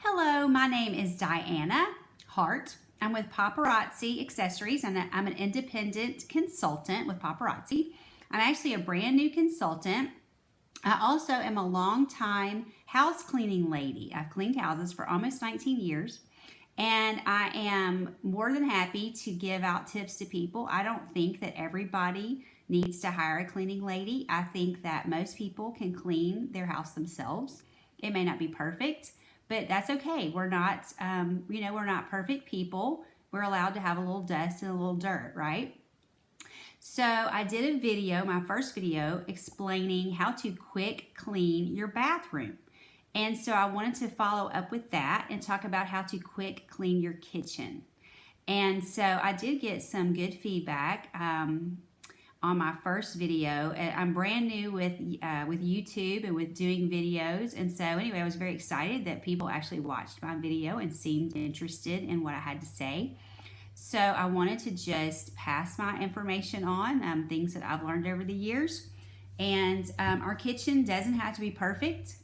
Hello, my name is Diana Hart. I'm with Paparazzi Accessories, and I'm an independent consultant with Paparazzi. I'm actually a brand new consultant. I also am a long-time house cleaning lady. I've cleaned houses for almost 19 years, and I am more than happy to give out tips to people. I don't think that everybody needs to hire a cleaning lady. I think that most people can clean their house themselves. It may not be perfect, but that's okay. We're not, we're not perfect people. We're allowed to have a little dust and a little dirt, right? So I did a video, my first video, explaining how to quick clean your bathroom. And so I wanted to follow up with that and talk about how to quick clean your kitchen. And so I did get some good feedback on my first video. I'm brand new with YouTube and with doing videos, and so anyway, I was very excited that people actually watched my video and seemed interested in what I had to say. So I wanted to just pass my information on, things that I've learned over the years. And our kitchen doesn't have to be perfect.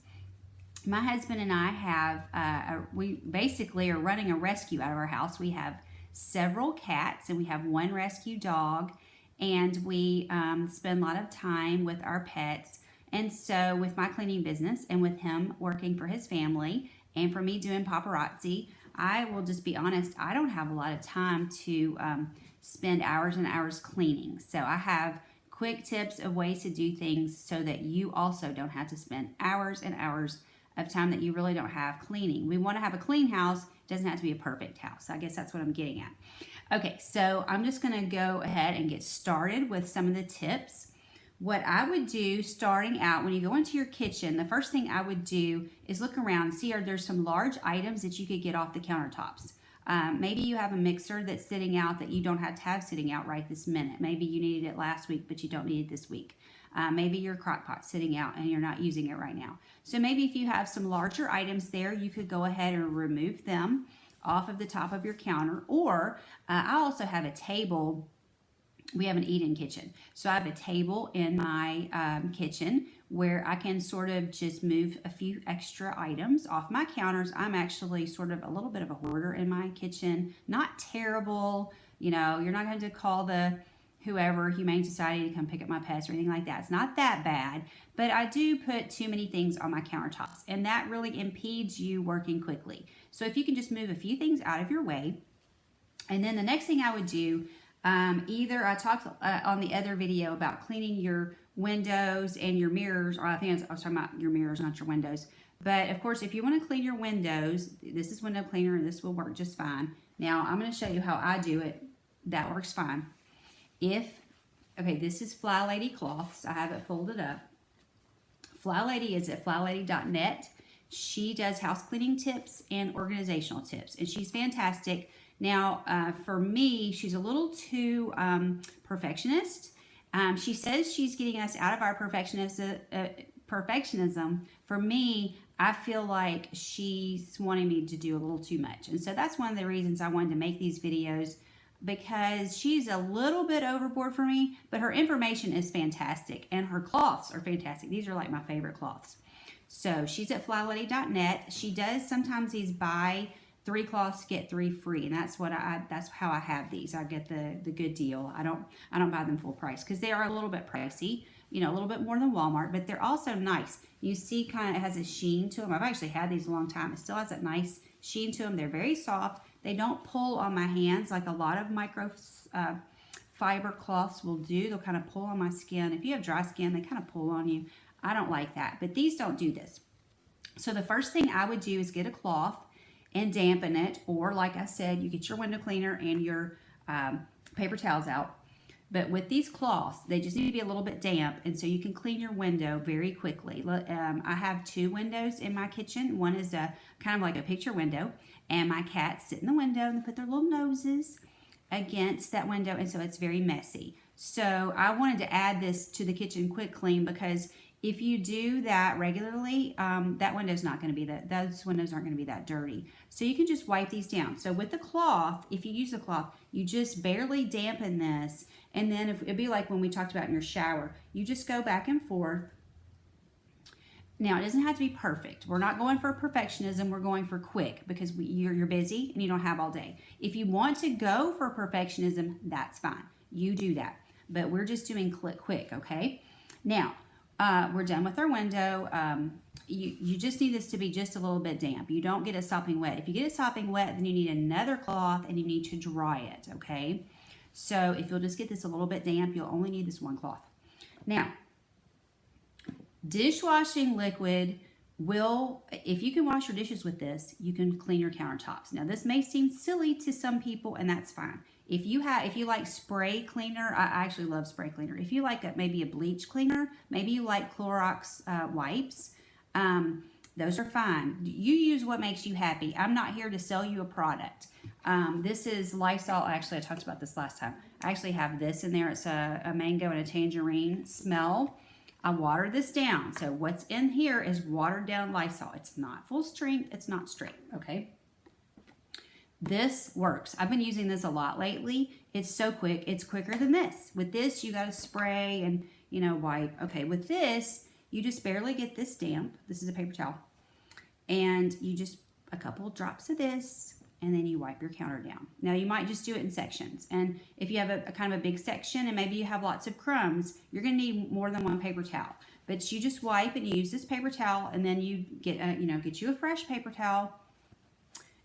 My husband and I have, we basically are running a rescue out of our house. We have several cats and we have one rescue dog. And we spend a lot of time with our pets. And so with my cleaning business and with him working for his family and for me doing paparazzi, I will just be honest, I don't have a lot of time to spend hours and hours cleaning. So I have quick tips of ways to do things so that you also don't have to spend hours and hours of time that you really don't have cleaning. We want to have a clean house. It doesn't have to be a perfect house. I guess that's what I'm getting at. Okay, so I'm just gonna go ahead and get started with some of the tips. What I would do starting out when you go into your kitchen, the first thing I would do is look around and see are there some large items that you could get off the countertops. Maybe you have a mixer that's sitting out that you don't have to have sitting out right this minute. Maybe you needed it last week, but you don't need it this week. Maybe your crock pot's sitting out and you're not using it right now. So maybe if you have some larger items there, you could go ahead and remove them off of the top of your counter. Or I also have a table. We have an eat-in kitchen. So I have a table in my kitchen where I can sort of just move a few extra items off my counters. I'm actually sort of a little bit of a hoarder in my kitchen. Not terrible, you know, you're not going to call the whoever, Humane Society, to come pick up my pets or anything like that. It's not that bad, but I do put too many things on my countertops, and that really impedes you working quickly. So if you can just move a few things out of your way, and then the next thing I would do, either I talked on the other video about cleaning your windows and your mirrors, or I think I was talking about your mirrors, not your windows. But of course, if you want to clean your windows, this is window cleaner and this will work just fine. Now I'm going to show you how I do it. That works fine. Okay, this is Fly Lady cloths. I have it folded up. Fly Lady is at flylady.net. She does house cleaning tips and organizational tips, and she's fantastic. Now, for me, she's a little too perfectionist. She says she's getting us out of our perfectionism. For me, I feel like she's wanting me to do a little too much. And so that's one of the reasons I wanted to make these videos, because she's a little bit overboard for me, but her information is fantastic and her cloths are fantastic. These are like my favorite cloths. So she's at flylady.net. She does sometimes these buy 3 cloths get 3 free, and that's how I have these. I get the good deal. I don't buy them full price because they are a little bit pricey, you know, a little bit more than Walmart, but they're also nice. You see, kind of it has a sheen to them. I've actually had these a long time. It still has that nice sheen to them. They're very soft. They don't pull on my hands like a lot of micro fiber cloths will do. They'll kind of pull on my skin. If you have dry skin, they kind of pull on you. I don't like that, but these don't do this. So the first thing I would do is get a cloth and dampen it, or like I said, you get your window cleaner and your paper towels out. But with these cloths, they just need to be a little bit damp, and so you can clean your window very quickly. I have 2 windows in my kitchen. One is kind of like a picture window, and my cats sit in the window and they put their little noses against that window, and so it's very messy. So I wanted to add this to the kitchen quick clean, because if you do that regularly, that window's not going to be those windows aren't going to be that dirty. So you can just wipe these down. So with the cloth, if you use the cloth, you just barely dampen this, and then it'd be like when we talked about in your shower. You just go back and forth Now, it doesn't have to be perfect. We're not going for perfectionism. We're going for quick because you're busy and you don't have all day. If you want to go for perfectionism, that's fine. You do that. But we're just doing quick, okay? Now, we're done with our window. You just need this to be just a little bit damp. You don't get it sopping wet. If you get it sopping wet, then you need another cloth and you need to dry it, okay? So if you'll just get this a little bit damp, you'll only need this one cloth. Now, dishwashing liquid will, if you can wash your dishes with this, you can clean your countertops. Now, this may seem silly to some people, and that's fine. If you like spray cleaner, I actually love spray cleaner. If you like maybe a bleach cleaner, maybe you like Clorox wipes, those are fine. You use what makes you happy. I'm not here to sell you a product. This is Lysol. Actually, I talked about this last time. I actually have this in there. It's a mango and a tangerine smell. I water this down. So what's in here is watered down Lysol. It's not full strength. It's not straight, okay? This works. I've been using this a lot lately. It's so quick. It's quicker than this. With this, you got to spray and, wipe. Okay, with this, you just barely get this damp. This is a paper towel. And you just, a couple drops of this, and then you wipe your counter down. Now, you might just do it in sections. And if you have a kind of a big section and maybe you have lots of crumbs, you're going to need more than one paper towel. But you just wipe and you use this paper towel, and then you get, get you a fresh paper towel.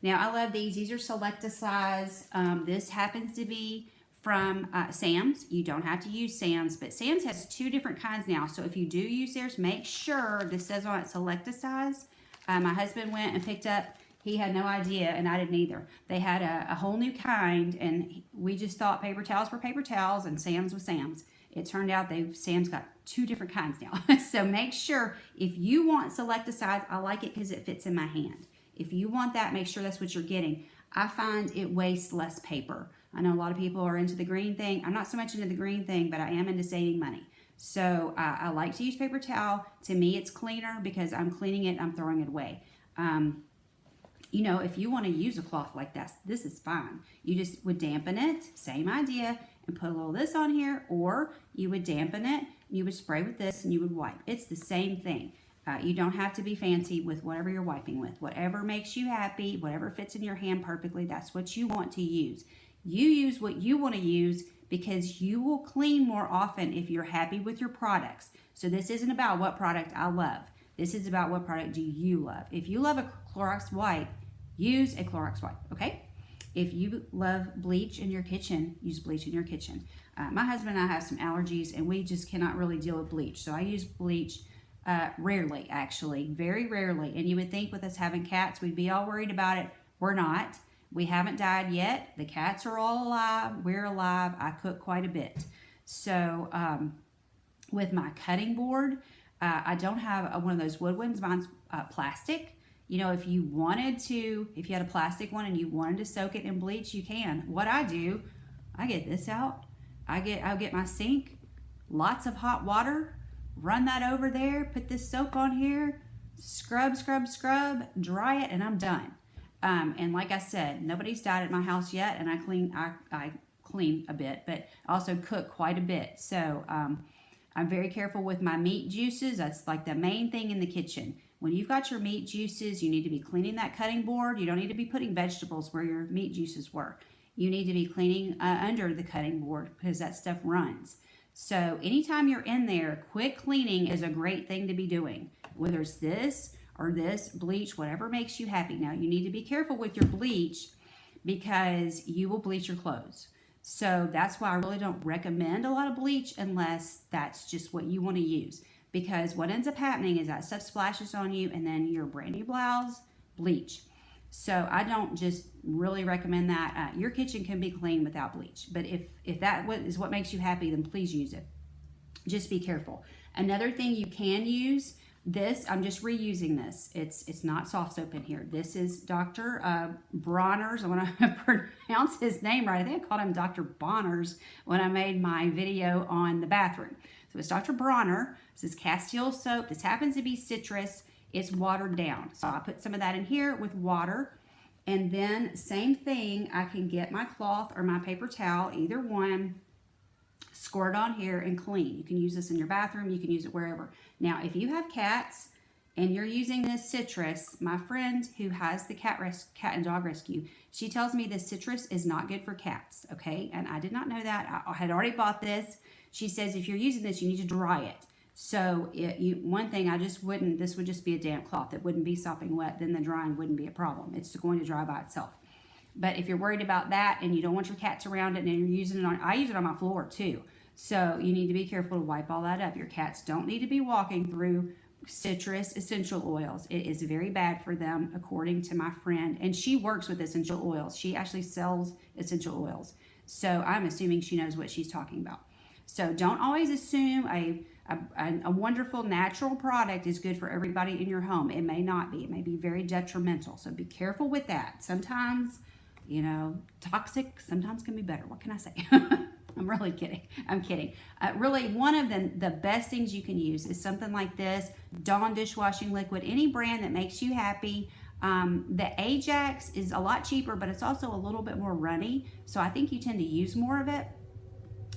Now, I love these. These are Selecta size. This happens to be from Sam's. You don't have to use Sam's, but Sam's has 2 different kinds now. So if you do use theirs, make sure this says on it Selecta size. My husband went and picked up. He had no idea, and I didn't either. They had a whole new kind, and we just thought paper towels were paper towels and Sam's was Sam's. It turned out Sam's got 2 different kinds now. So make sure, if you want Selecta size, I like it because it fits in my hand. If you want that, make sure that's what you're getting. I find it wastes less paper. I know a lot of people are into the green thing. I'm not so much into the green thing, but I am into saving money. So I like to use paper towel. To me, it's cleaner because I'm cleaning it, I'm throwing it away. If you want to use a cloth like this is fine. You just would dampen it, same idea, and put a little of this on here, or you would dampen it, you would spray with this, and you would wipe. It's the same thing. You don't have to be fancy with whatever you're wiping with. Whatever makes you happy, whatever fits in your hand perfectly, that's what you want to use. You use what you want to use because you will clean more often if you're happy with your products. So this isn't about what product I love. This is about what product do you love. If you love a Clorox wipe, use a Clorox wipe, okay? If you love bleach in your kitchen, use bleach in your kitchen. My husband and I have some allergies, and we just cannot really deal with bleach. So I use bleach rarely, actually, very rarely. And you would think with us having cats, we'd be all worried about it. We're not. We haven't died yet. The cats are all alive. We're alive. I cook quite a bit. So with my cutting board, I don't have one of those wood ones. Mine's plastic. If you had a plastic one and you wanted to soak it in bleach, you can. What I do, I get this out. I'll get my sink, lots of hot water, run that over there, put this soap on here, scrub, dry it, and I'm done. And like I said, nobody's died at my house yet, and I clean a bit, but I also cook quite a bit. So I'm very careful with my meat juices. That's like the main thing in the kitchen. When you've got your meat juices, you need to be cleaning that cutting board. You don't need to be putting vegetables where your meat juices were. You need to be cleaning under the cutting board because that stuff runs. So anytime you're in there, quick cleaning is a great thing to be doing. Whether it's this or this, bleach, whatever makes you happy. Now, you need to be careful with your bleach because you will bleach your clothes. So that's why I really don't recommend a lot of bleach unless that's just what you want to use. Because what ends up happening is that stuff splashes on you and then your brand new blouse, bleach. So I don't just really recommend that. Your kitchen can be clean without bleach. But if that is what makes you happy, then please use it. Just be careful. Another thing you can use, this, I'm just reusing this. It's not soft soap in here. This is Dr. Bronner's. I want to pronounce his name right. I think I called him Dr. Bonner's when I made my video on the bathroom. So it's Dr. Bronner. This is Castile soap. This happens to be citrus. It's watered down. So I put some of that in here with water. And then same thing, I can get my cloth or my paper towel, either one, squirt on here and clean. You can use this in your bathroom. You can use it wherever. Now, if you have cats, and you're using this citrus, my friend who has the cat and dog rescue, she tells me this citrus is not good for cats, okay? And I did not know that. I had already bought this. She says if you're using this, you need to dry it. So one thing I just wouldn't, this would just be a damp cloth. It wouldn't be sopping wet. Then the drying wouldn't be a problem. It's going to dry by itself. But if you're worried about that and you don't want your cats around it and you're using it on, I use it on my floor too. So you need to be careful to wipe all that up. Your cats don't need to be walking through citrus essential oils. It is very bad for them, according to my friend. And she works with essential oils. She actually sells essential oils. So I'm assuming she knows what she's talking about. So don't always assume a wonderful natural product is good for everybody in your home. It may not be. It may be very detrimental. So be careful with that. Sometimes, toxic sometimes can be better. What can I say? I'm really kidding. I'm kidding. Really, one of the best things you can use is something like this, Dawn dishwashing liquid, any brand that makes you happy. The Ajax is a lot cheaper, but it's also a little bit more runny. So I think you tend to use more of it.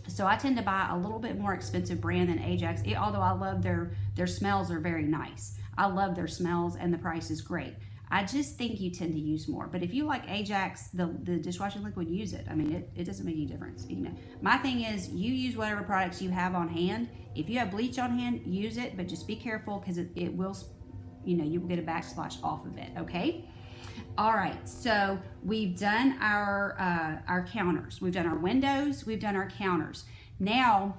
So I tend to buy a little bit more expensive brand than Ajax, although I love their smells are very nice. I love their smells and the price is great. I just think you tend to use more. But if you like Ajax, the dishwashing liquid, use it. I mean, it doesn't make any difference. My thing is you use whatever products you have on hand. If you have bleach on hand, use it, but just be careful because it will, you will get a backsplash off of it, okay? All right, so we've done our counters. We've done our windows. We've done our counters. Now,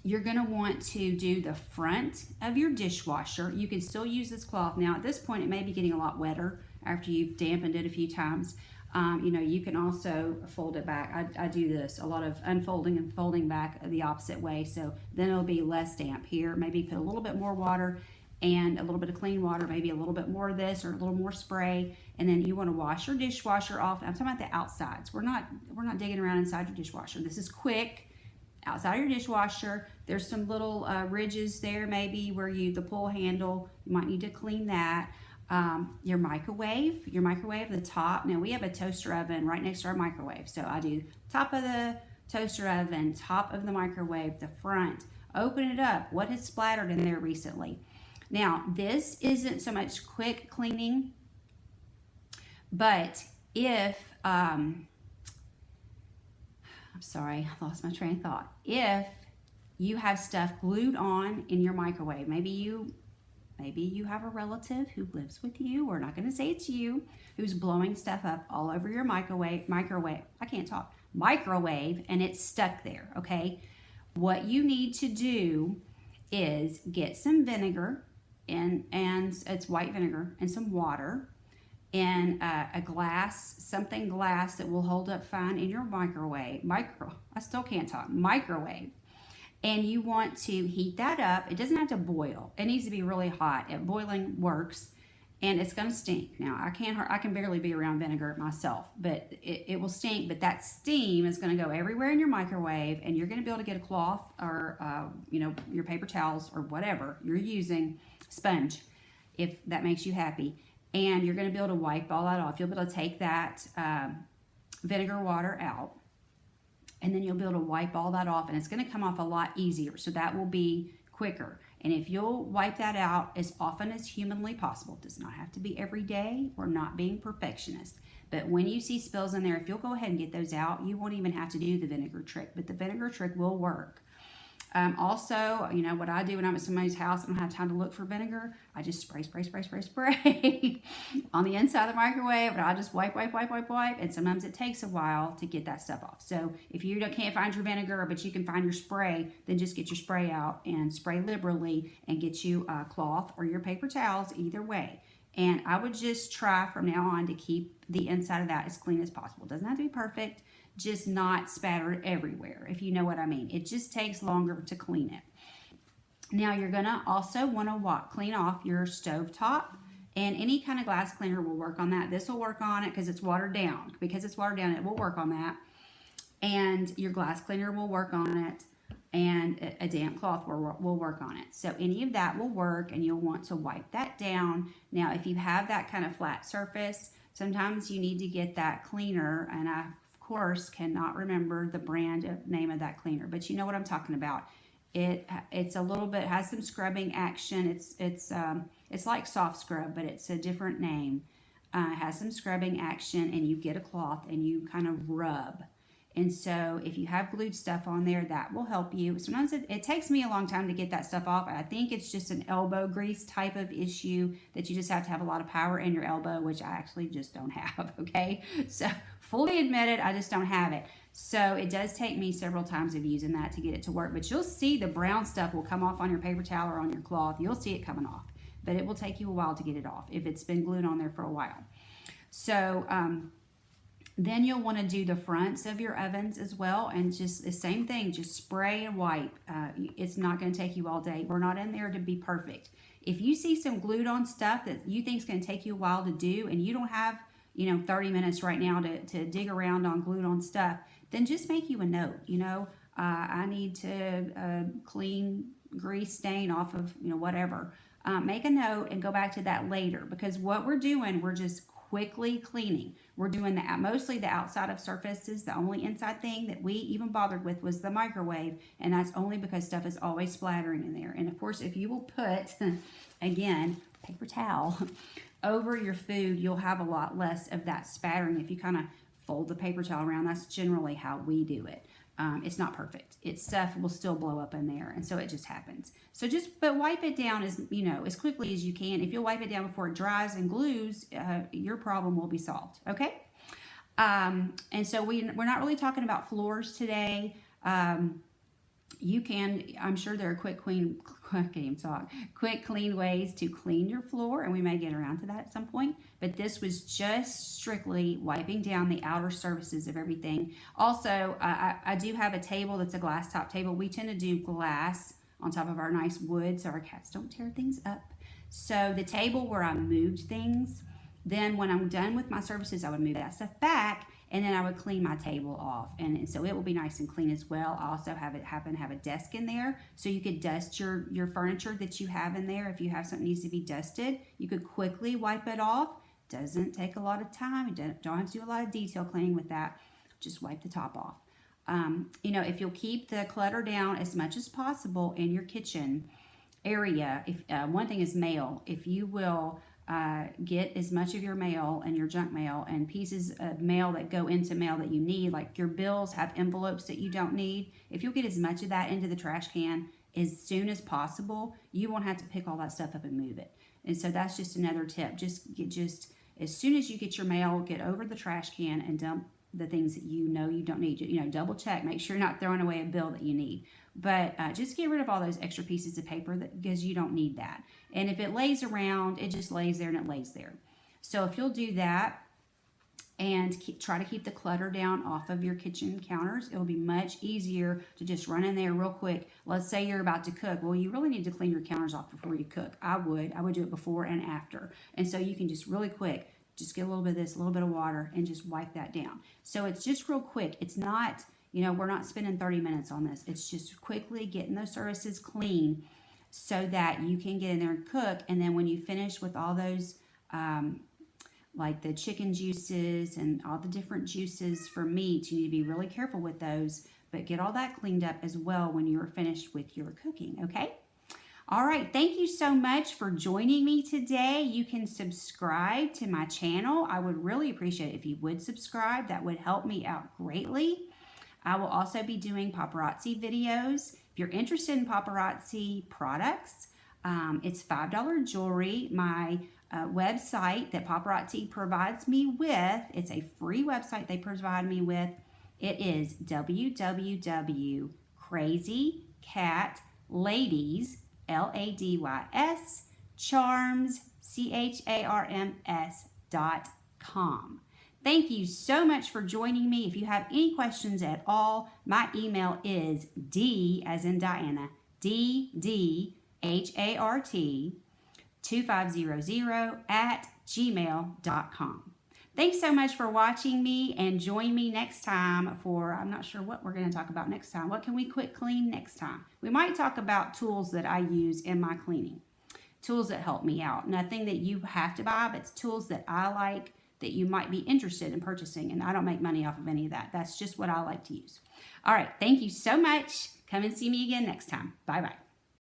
you're going to want to do the front of your dishwasher. You can still use this cloth. Now, at this point, it may be getting a lot wetter after you've dampened it a few times. You can also fold it back. I do this, a lot of unfolding and folding back the opposite way. So then it'll be less damp here. Maybe put a little bit more water and a little bit of clean water, maybe a little bit more of this or a little more spray, and then you want to wash your dishwasher off. I'm talking about the outsides. We're not digging around inside your dishwasher. This is quick. Outside your dishwasher, there's some little ridges there maybe where the pull handle, you might need to clean that. Your microwave, the top. Now we have a toaster oven right next to our microwave, so I do top of the toaster oven, top of the microwave, the front. Open it up. What has splattered in there recently? Now, this isn't so much quick cleaning, but if, I'm sorry, I lost my train of thought. If you have stuff glued on in your microwave, maybe you have a relative who lives with you, we're not going to say it's you, who's blowing stuff up all over your microwave, and it's stuck there, okay? What you need to do is get some vinegar, and it's white vinegar, and some water, and a glass, something glass that will hold up fine in your microwave. Microwave. And you want to heat that up. It doesn't have to boil. It needs to be really hot. Boiling works, and it's going to stink. Now, I can barely be around vinegar myself, but it will stink. But that steam is going to go everywhere in your microwave, and you're going to be able to get a cloth or your paper towels or whatever you're using, sponge, if that makes you happy. And you're going to be able to wipe all that off. You'll be able to take that vinegar water out, and then you'll be able to wipe all that off, and it's going to come off a lot easier. So that will be quicker. And if you'll wipe that out as often as humanly possible, it does not have to be every day. We're not being perfectionists. But when you see spills in there, if you'll go ahead and get those out, you won't even have to do the vinegar trick. But the vinegar trick will work. Also, what I do when I'm at somebody's house, I don't have time to look for vinegar. I just spray on the inside of the microwave, and I just wipe. And sometimes it takes a while to get that stuff off. So if you can't find your vinegar, but you can find your spray, then just get your spray out and spray liberally and get you a cloth or your paper towels, either way. And I would just try from now on to keep the inside of that as clean as possible. It doesn't have to be perfect, just not spattered everywhere, if you know what I mean. It just takes longer to clean it. Now you're gonna also want to clean off your stove top, and any kind of glass cleaner will work on that. This will work on it because it's watered down. Because it's watered down, it will work on that. And your glass cleaner will work on it, and a damp cloth will work on it. So any of that will work, and you'll want to wipe that down. Now, if you have that kind of flat surface, sometimes you need to get that cleaner, and I, of course, cannot remember the brand name of that cleaner, but you know what I'm talking about. It's a little bit, has some scrubbing action. It's like soft scrub, but it's a different name. It has some scrubbing action, and you get a cloth and you kind of rub. And so if you have glued stuff on there, that will help you. Sometimes it takes me a long time to get that stuff off. I think it's just an elbow grease type of issue that you just have to have a lot of power in your elbow, which I actually just don't have, okay? So fully admitted, I just don't have it. So it does take me several times of using that to get it to work. But you'll see the brown stuff will come off on your paper towel or on your cloth. You'll see it coming off. But it will take you a while to get it off if it's been glued on there for a while. So, then you'll want to do the fronts of your ovens as well, and just the same thing, just spray and wipe. It's not going to take you all day. We're not in there to be perfect. If you see some glued on stuff that you think is going to take you a while to do, and you don't have 30 minutes right now to dig around on glued on stuff, then just make you a note. I need to clean grease stain off of whatever. Make a note and go back to that later, because what we're doing, we're just quickly cleaning. We're doing mostly the outside of surfaces. The only inside thing that we even bothered with was the microwave, and that's only because stuff is always splattering in there. And of course, if you will put, again, paper towel over your food, you'll have a lot less of that spattering. If you kind of fold the paper towel around, that's generally how we do it. It's not perfect. Stuff will still blow up in there, and so it just happens. So but wipe it down as quickly as you can. If you'll wipe it down before it dries and glues, your problem will be solved. Okay. And so we're not really talking about floors today. I'm sure there are quick clean ways to clean your floor, and we may get around to that at some point, but this was just strictly wiping down the outer surfaces of everything. Also, I do have a table that's a glass top table. We tend to do glass on top of our nice wood so our cats don't tear things up. So the table where I moved things, then when I'm done with my surfaces, I would move that stuff back, and then I would clean my table off, and so it will be nice and clean as well. I also happen to have a desk in there, so you could dust your furniture that you have in there. If you have something that needs to be dusted, you could quickly wipe it off. Doesn't take a lot of time. You don't have to do a lot of detail cleaning with that. Just wipe the top off. If you'll keep the clutter down as much as possible in your kitchen area, one thing is mail. If you will get as much of your mail and your junk mail and pieces of mail that go into mail that you need, like your bills have envelopes that you don't need, if you'll get as much of that into the trash can as soon as possible, you won't have to pick all that stuff up and move it. And so that's just another tip. Just as soon as you get your mail, get over the trash can and dump the things that you don't need. Double check, make sure you're not throwing away a bill that you need. But just get rid of all those extra pieces of paper because you don't need that. And if it lays around, it just lays there and it lays there. So if you'll do that and try to keep the clutter down off of your kitchen counters, it'll be much easier to just run in there real quick. Let's say you're about to cook. Well, you really need to clean your counters off before you cook. I would do it before and after. And so you can just really quick, just get a little bit of this, a little bit of water, and just wipe that down. So it's just real quick. It's not, we're not spending 30 minutes on this. It's just quickly getting those surfaces clean so that you can get in there and cook. And then when you finish with all those, like the chicken juices and all the different juices for meat, you need to be really careful with those, but get all that cleaned up as well when you're finished with your cooking, okay? All right, thank you so much for joining me today. You can subscribe to my channel. I would really appreciate it if you would subscribe. That would help me out greatly. I will also be doing paparazzi videos. If you're interested in paparazzi products, it's $5 jewelry. My website that paparazzi provides me with, it's a free website they provide me with. It is www.crazycatladies, LADYS, charms, CHARMS.com. Thank you so much for joining me. If you have any questions at all, my email is D as in Diana, DDHART2500@gmail.com. Thanks so much for watching me, and join me next time for, I'm not sure what we're going to talk about next time. What can we quick clean next time? We might talk about tools that I use in my cleaning. Tools that help me out. Nothing that you have to buy, but it's tools that I like that you might be interested in purchasing. And I don't make money off of any of that. That's just what I like to use. All right. Thank you so much. Come and see me again next time. Bye-bye.